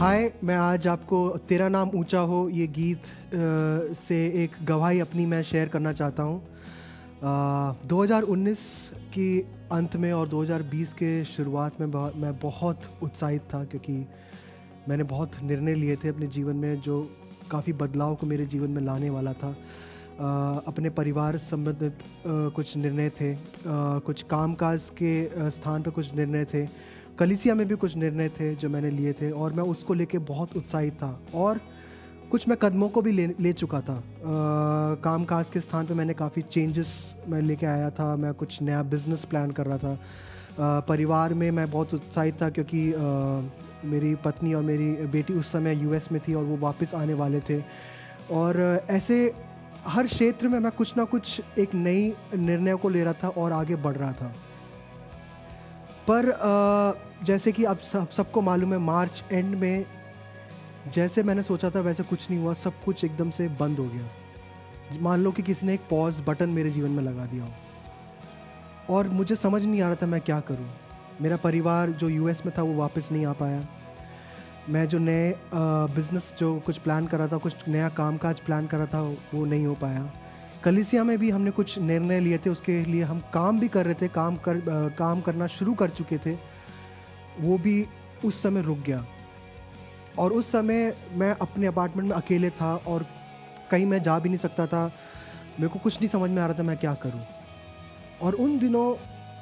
हाय, मैं आज आपको तेरा नाम ऊंचा हो ये गीत से एक गवाही अपनी मैं शेयर करना चाहता हूँ। 2019 की अंत में और 2020 के शुरुआत में मैं बहुत उत्साहित था, क्योंकि मैंने बहुत निर्णय लिए थे अपने जीवन में जो काफ़ी बदलाव को मेरे जीवन में लाने वाला था। अपने परिवार संबंधित कुछ निर्णय थे, कुछ कामकाज के स्थान पे कुछ निर्णय थे, कलीसिया में भी कुछ निर्णय थे जो मैंने लिए थे, और मैं उसको लेके बहुत उत्साहित था और कुछ मैं कदमों को भी ले चुका था। कामकाज के स्थान पे मैंने काफ़ी चेंजेस मैं लेके आया था। मैं कुछ नया बिज़नेस प्लान कर रहा था। परिवार में मैं बहुत उत्साहित था, क्योंकि मेरी पत्नी और मेरी बेटी उस समय यूएस में थी और वो वापस आने वाले थे। और ऐसे हर क्षेत्र में मैं कुछ ना कुछ एक नई निर्णय को ले रहा था और आगे बढ़ रहा था। पर जैसे कि अब सबको मालूम है, मार्च एंड में जैसे मैंने सोचा था वैसे कुछ नहीं हुआ। सब कुछ एकदम से बंद हो गया। मान लो कि किसी ने एक पॉज बटन मेरे जीवन में लगा दिया हो, और मुझे समझ नहीं आ रहा था मैं क्या करूं। मेरा परिवार जो यूएस में था वो वापस नहीं आ पाया। मैं जो नए बिज़नेस जो कुछ प्लान कर रहा था, कुछ नया कामकाज प्लान कर रहा था, वो नहीं हो पाया। कलीसिया में भी हमने कुछ निर्णय लिए थे, उसके लिए हम काम भी कर रहे थे, काम करना शुरू कर चुके थे, वो भी उस समय रुक गया। और उस समय मैं अपने अपार्टमेंट में अकेले था और कहीं मैं जा भी नहीं सकता था। मेरे को कुछ नहीं समझ में आ रहा था मैं क्या करूं। और उन दिनों,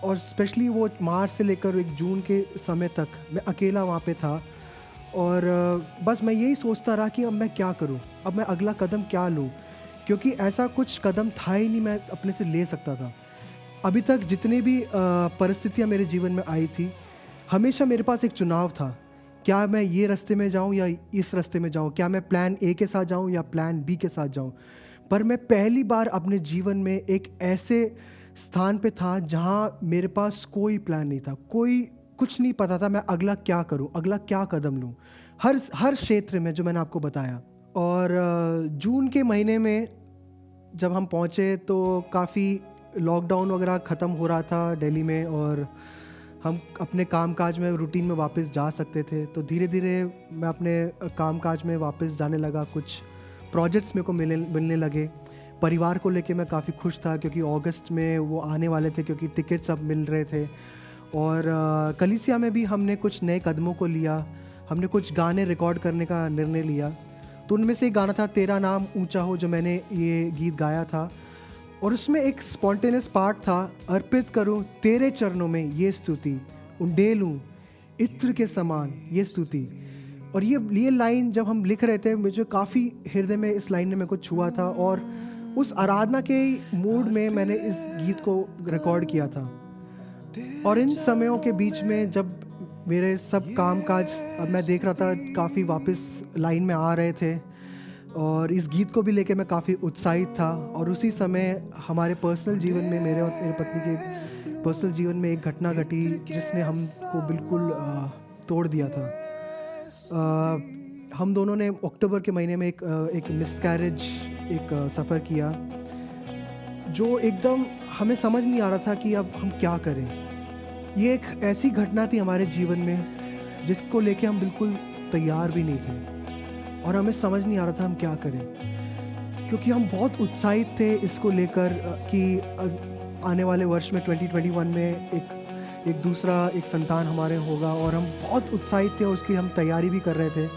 और स्पेशली वो मार्च से लेकर एक जून के समय तक मैं अकेला वहाँ पे था, और बस मैं यही सोचता रहा कि अब मैं क्या करूं, अब मैं अगला कदम क्या लूं, क्योंकि ऐसा कुछ कदम था ही नहीं मैं अपने से ले सकता था। अभी तक जितनी भी परिस्थितियां मेरे जीवन में आई थी, हमेशा मेरे पास एक चुनाव था, क्या मैं ये रास्ते में जाऊं या इस रास्ते में जाऊं, क्या मैं प्लान ए के साथ जाऊं या प्लान बी के साथ जाऊं। पर मैं पहली बार अपने जीवन में एक ऐसे स्थान पे था जहां मेरे पास कोई प्लान नहीं था, कोई कुछ नहीं पता था मैं अगला क्या करूं, अगला क्या कदम लूं, हर क्षेत्र में जो मैंने आपको बताया। और जून के महीने में जब हम पहुंचे तो काफ़ी लॉकडाउन वगैरह ख़त्म हो रहा था दिल्ली में, और हम अपने कामकाज में रूटीन में वापस जा सकते थे। तो धीरे धीरे मैं अपने कामकाज में वापस जाने लगा। कुछ प्रोजेक्ट्स मेरे को मिलने लगे। परिवार को लेके मैं काफ़ी खुश था, क्योंकि अगस्त में वो आने वाले थे, क्योंकि टिकट्स अब मिल रहे थे। और कलीसिया में भी हमने कुछ नए कदमों को लिया। हमने कुछ गाने रिकॉर्ड करने का निर्णय लिया। तो उनमें से एक गाना था तेरा नाम ऊंचा हो, जो मैंने ये गीत गाया था। और उसमें एक स्पॉन्टेनियस पार्ट था, अर्पित करूं तेरे चरणों में ये स्तुति, उंडेलूं इत्र के समान ये स्तुति। और ये लाइन जब हम लिख रहे थे, मुझे काफ़ी हृदय में इस लाइन ने मेरे को छुआ था, और उस आराधना के मूड में मैंने इस गीत को रिकॉर्ड किया था। और इन समयों के बीच में जब मेरे सब कामकाज मैं देख रहा था काफ़ी वापस लाइन में आ रहे थे, और इस गीत को भी लेके मैं काफ़ी उत्साहित था। और उसी समय हमारे पर्सनल जीवन में, मेरे और मेरे पत्नी के पर्सनल जीवन में एक घटना घटी जिसने हमको बिल्कुल तोड़ दिया था। हम दोनों ने अक्टूबर के महीने में एक मिसकैरेज सफ़र किया, जो एकदम हमें समझ नहीं आ रहा था कि अब हम क्या करें। ये एक ऐसी घटना थी हमारे जीवन में जिसको लेके हम बिल्कुल तैयार भी नहीं थे, और हमें समझ नहीं आ रहा था हम क्या करें, क्योंकि हम बहुत उत्साहित थे इसको लेकर कि आने वाले वर्ष में 2021 में एक दूसरा संतान हमारे होगा, और हम बहुत उत्साहित थे और उसकी हम तैयारी भी कर रहे थे।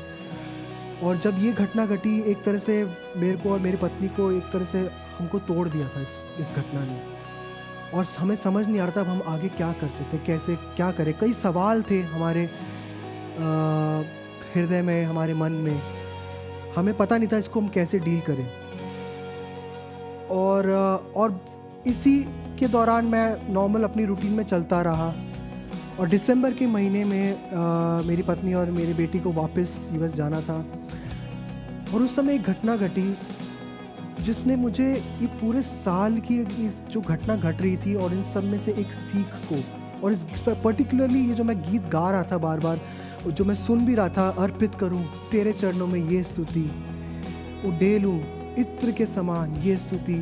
और जब ये घटना घटी, एक तरह से मेरे को और मेरी पत्नी को एक तरह से हमको तोड़ दिया था इस घटना ने। और हमें समझ नहीं आ रहा था अब हम आगे क्या कर सकते, कैसे क्या करें। कई सवाल थे हमारे हृदय में, हमारे मन में। हमें पता नहीं था इसको हम कैसे डील करें। और इसी के दौरान मैं नॉर्मल अपनी रूटीन में चलता रहा। और दिसंबर के महीने में मेरी पत्नी और मेरी बेटी को वापस यूएस जाना था, और उस समय एक घटना घटी जिसने मुझे ये पूरे साल की जो घटना घट रही थी और इन सब में से एक सीख को, और इस पर्टिकुलरली ये जो मैं गीत गा रहा था बार बार, जो मैं सुन भी रहा था, अर्पित करूं तेरे चरणों में ये स्तुति, उडेलूं इत्र के समान ये स्तुति।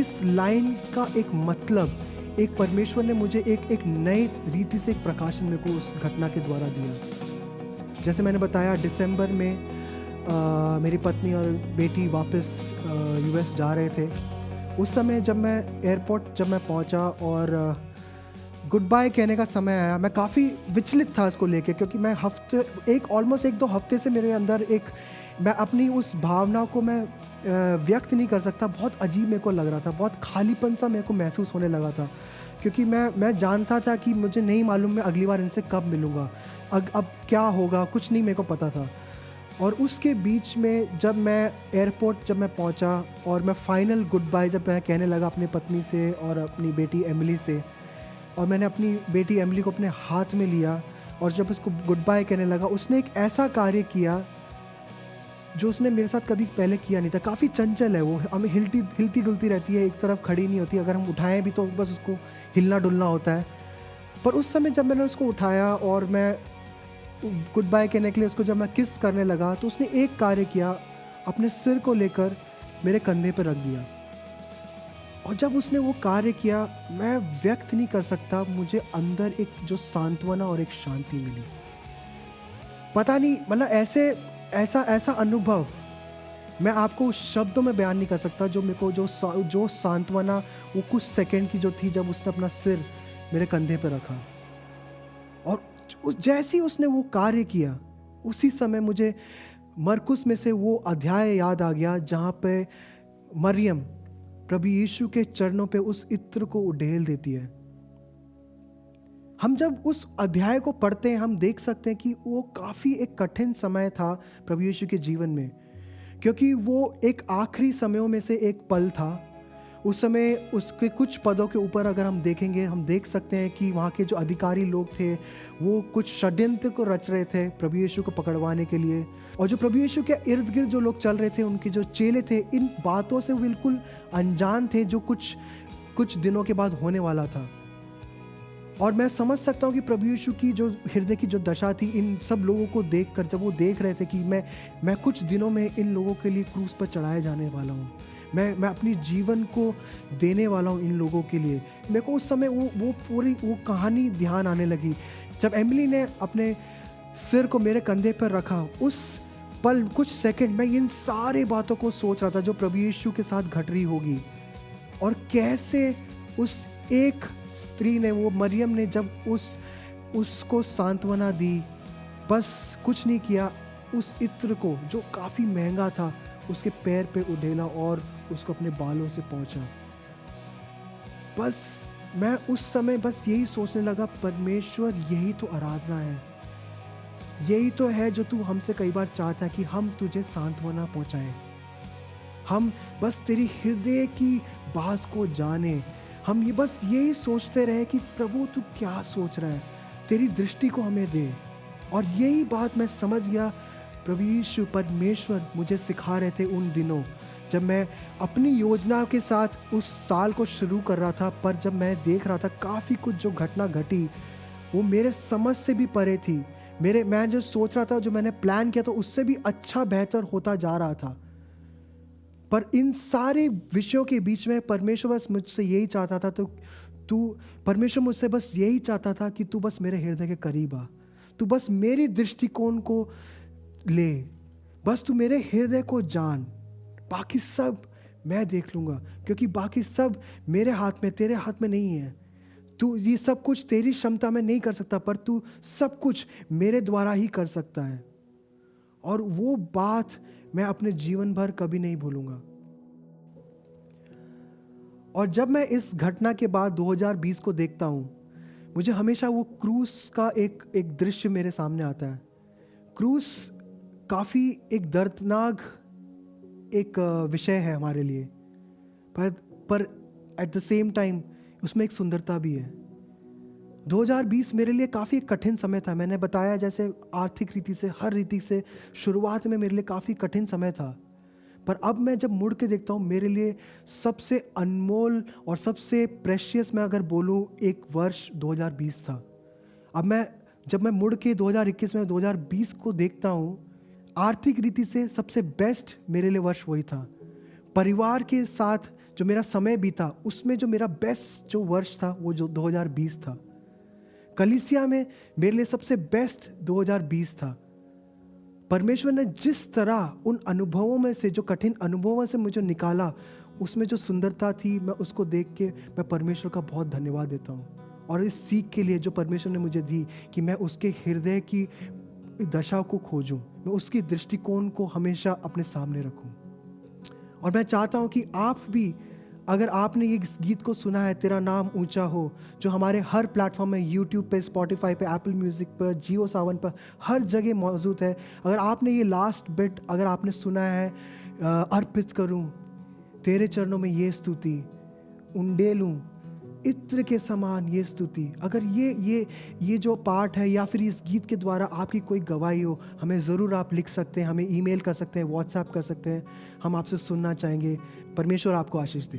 इस लाइन का एक मतलब, एक परमेश्वर ने मुझे एक नए रीति से एक प्रकाशन मेरे को उस घटना के द्वारा दिया। जैसे मैंने बताया दिसंबर में मेरी पत्नी और बेटी वापस यूएस जा रहे थे। उस समय जब मैं एयरपोर्ट पहुंचा और गुड बाय कहने का समय आया, मैं काफ़ी विचलित था इसको लेके, क्योंकि मैं ऑलमोस्ट 1-2 हफ्ते से मेरे अंदर मैं अपनी उस भावना को मैं व्यक्त नहीं कर सकता। बहुत अजीब मेरे को लग रहा था, बहुत खालीपन सा मेरे को महसूस होने लगा था, क्योंकि मैं जानता था कि मुझे नहीं मालूम मैं अगली बार इनसे कब मिलूँगा, अब क्या होगा, कुछ नहीं मेरे को पता था। और उसके बीच में जब मैं पहुंचा और मैं फाइनल गुड बाय जब मैं कहने लगा अपनी पत्नी से और अपनी बेटी एमिली से, और मैंने अपनी बेटी एमिली को अपने हाथ में लिया और जब उसको गुड बाय कहने लगा, उसने एक ऐसा कार्य किया जो उसने मेरे साथ कभी पहले किया नहीं था। काफ़ी चंचल है वो, हमें हिलती डुलती रहती है, एक तरफ खड़ी नहीं होती, अगर हम उठाएं भी तो बस उसको हिलना डुलना होता है। पर उस समय जब मैंने उसको उठाया और मैं गुड बाय कहने के लिए उसको जब मैं किस करने लगा, तो उसने एक कार्य किया, अपने सिर को लेकर मेरे कंधे पर रख दिया। और जब उसने वो कार्य किया, मैं व्यक्त नहीं कर सकता, मुझे अंदर एक जो सांत्वना और एक शांति मिली। पता नहीं, मतलब ऐसा अनुभव मैं आपको शब्दों में बयान नहीं कर सकता, जो मेरे को जो सांत्वना वो कुछ सेकंड की जो थी, जब उसने अपना सिर मेरे कंधे पे रखा और जैसे ही उसने वो कार्य किया, उसी समय मुझे मरकुस में से वो अध्याय याद आ गया जहाँ पे मरियम प्रभु यीशु के चरणों पे उस इत्र को उड़ेल देती है। हम जब उस अध्याय को पढ़ते हैं, हम देख सकते हैं कि वो काफ़ी एक कठिन समय था प्रभु यीशु के जीवन में, क्योंकि वो एक आखिरी समयों में से एक पल था। उस समय उसके कुछ पदों के ऊपर अगर हम देखेंगे, हम देख सकते हैं कि वहाँ के जो अधिकारी लोग थे, वो कुछ षड्यंत्र को रच रहे थे प्रभु यीशु को पकड़वाने के लिए, और जो प्रभु यीशु के इर्द गिर्द जो लोग चल रहे थे, उनके जो चेले थे, इन बातों से बिल्कुल अनजान थे जो कुछ दिनों के बाद होने वाला था। और मैं समझ सकता हूँ कि प्रभु यीशु की जो हृदय की जो दशा थी, इन सब लोगों को देखकर, जब वो देख रहे थे कि मैं कुछ दिनों में इन लोगों के लिए क्रूस पर चढ़ाए जाने वाला हूँ, मैं अपनी जीवन को देने वाला हूँ इन लोगों के लिए। मेरे को उस समय वो पूरी वो कहानी ध्यान आने लगी। जब एमिली ने अपने सिर को मेरे कंधे पर रखा, उस पल कुछ सेकंड मैं इन सारे बातों को सोच रहा था जो प्रभु यीशु के साथ घट रही होगी, और कैसे उस एक स्त्री ने, वो मरियम ने, जब उसको सांत्वना दी, बस कुछ नहीं किया, उस इत्र को जो काफ़ी महंगा था उसके पैर पे उड़ेला और उसको अपने बालों से पहुंचा। बस मैं उस समय बस यही सोचने लगा, परमेश्वर यही तो आराधना है, यही तो है जो तू हमसे कई बार चाहता है कि हम तुझे सांत्वना पहुंचाएं। हम बस तेरी हृदय की बात को जाने, हम ये बस यही सोचते रहे कि प्रभु तू क्या सोच रहा है, तेरी दृष्टि को हमें दे। और यही बात मैं समझ गया, प्रभु यीशु परमेश्वर मुझे सिखा रहे थे उन दिनों जब मैं अपनी योजना के साथ उस साल को शुरू कर रहा था। पर जब मैं देख रहा था काफ़ी कुछ जो घटना घटी, वो मेरे समझ से भी परे थी। मैं जो सोच रहा था, जो मैंने प्लान किया था, उससे भी अच्छा बेहतर होता जा रहा था। पर इन सारे विषयों के बीच में परमेश्वर बस मुझसे यही चाहता था, तो परमेश्वर मुझसे बस यही चाहता था कि तू बस मेरे हृदय के करीब आ, तू बस मेरी दृष्टिकोण को ले, बस तू मेरे हृदय को जान, बाकी सब मैं देख लूँगा, क्योंकि बाकी सब मेरे हाथ में, तेरे हाथ में नहीं है। तू ये सब कुछ तेरी क्षमता में नहीं कर सकता, पर तू सब कुछ मेरे द्वारा ही कर सकता है। और वो बात मैं अपने जीवन भर कभी नहीं भूलूंगा। और जब मैं इस घटना के बाद 2020 को देखता हूँ, मुझे हमेशा वो क्रूस का एक दृश्य मेरे सामने आता है। क्रूस काफ़ी एक दर्दनाक एक विषय है हमारे लिए, पर एट द सेम टाइम उसमें एक सुंदरता भी है। 2020 मेरे लिए काफ़ी कठिन समय था। मैंने बताया जैसे आर्थिक रीति से, हर रीति से शुरुआत में मेरे लिए काफ़ी कठिन समय था। पर अब मैं जब मुड़ के देखता हूँ, मेरे लिए सबसे अनमोल और सबसे प्रेशियस मैं अगर बोलूँ, एक वर्ष 2020 था। अब जब मैं मुड़ के 2021 में 2020 को देखता हूँ, आर्थिक रीति से सबसे बेस्ट मेरे लिए वर्ष वही था। परिवार के साथ जो मेरा समय बीता, उसमें जो मेरा बेस्ट जो वर्ष था वो जो 2020 था। कलीसिया में मेरे लिए सबसे बेस्ट 2020 था। परमेश्वर ने जिस तरह उन अनुभवों में से, जो कठिन अनुभवों से मुझे निकाला, उसमें जो सुंदरता थी, मैं उसको देख के मैं परमेश्वर का बहुत धन्यवाद देता हूँ। और इस सीख के लिए जो परमेश्वर ने मुझे दी कि मैं उसके हृदय की दशा को खोजूं, मैं उसकी दृष्टिकोण को हमेशा अपने सामने रखूं। और मैं चाहता हूं कि आप भी, अगर आपने ये गीत को सुना है, तेरा नाम ऊंचा हो, जो हमारे हर प्लेटफॉर्म में, यूट्यूब पे, स्पॉटिफाई पे, एप्पल म्यूजिक पर, जियो सावन पर, हर जगह मौजूद है, अगर आपने ये लास्ट बिट अगर आपने सुना है, अर्पित करूं तेरे चरणों में ये स्तुति, उंडेलूं इत्र के समान ये स्तुति, अगर ये जो पार्ट है या फिर इस गीत के द्वारा आपकी कोई गवाही हो, हमें ज़रूर आप लिख सकते हैं, हमें ईमेल कर सकते हैं, व्हाट्सएप कर सकते हैं, हम आपसे सुनना चाहेंगे। परमेश्वर आपको आशीष दे।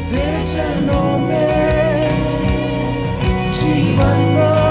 तेरे चरणों में जीवन